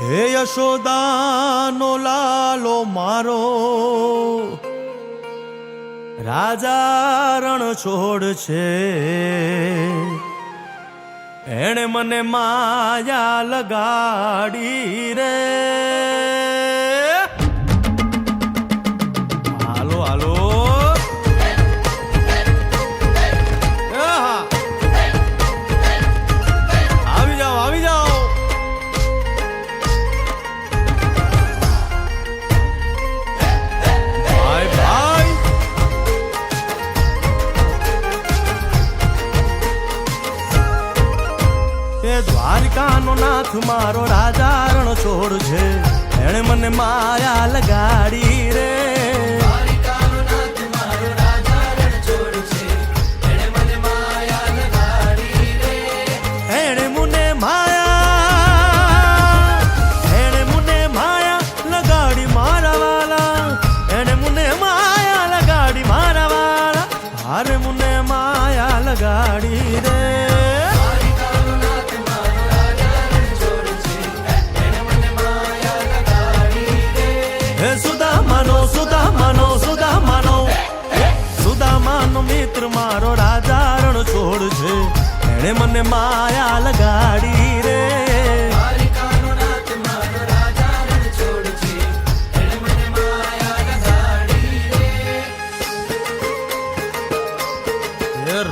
હે યશોદાનો લાલો મારો રાજા રણ છોડ છે, એણે મને માયા લગાડી રે. હાલો હાલો આવી જાઓ આવી જાઓ. ભાઈ ભાઈ એ દ્વારકાનો નાથ મારો રાજા રણ છોડ છે, એણે મને માયા લગાડી રે. અરે મુને માયા લગાડી રે. હે સુદામાનો સુદામાનો સુદામાનો સુદામાનો મિત્ર મારો રાજા રણ છોડ છે, એણે મને માયા લગાડી રે.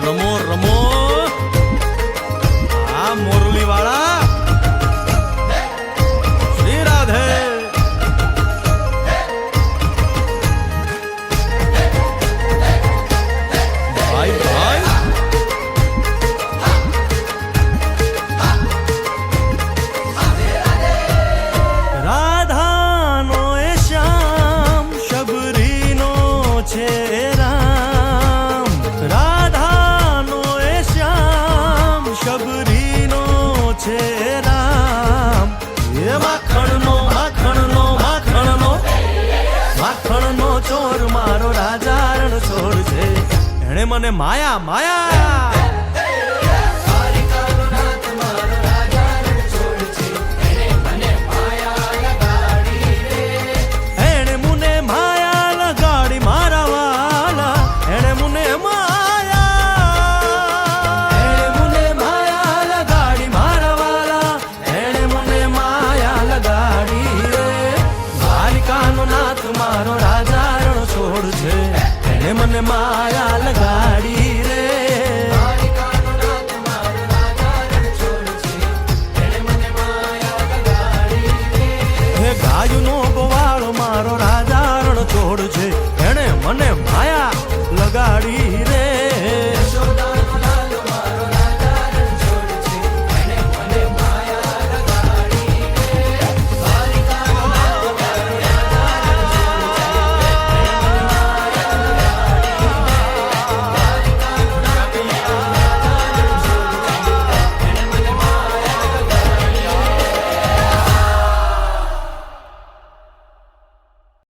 રમો રમો આ મોરલી વાળા શ્રી રાધે. ભાઈ ભાઈ રાધાનો એ શ્યામ શબરીનો છે રામ. રાધાનો એ શ્યામ શબરીનો છે રામ. એ માખણનો માખણનો માખણનો માખણનો ચોર મારો રાજા રણ છોડ છે, એણે મને માયા માયા. મારો રાજા રણ છોડ છે, એને મને માયા લગાડી રે. હે ગાયનો ગોવાળો મારો રાજા રણ છોડ છે,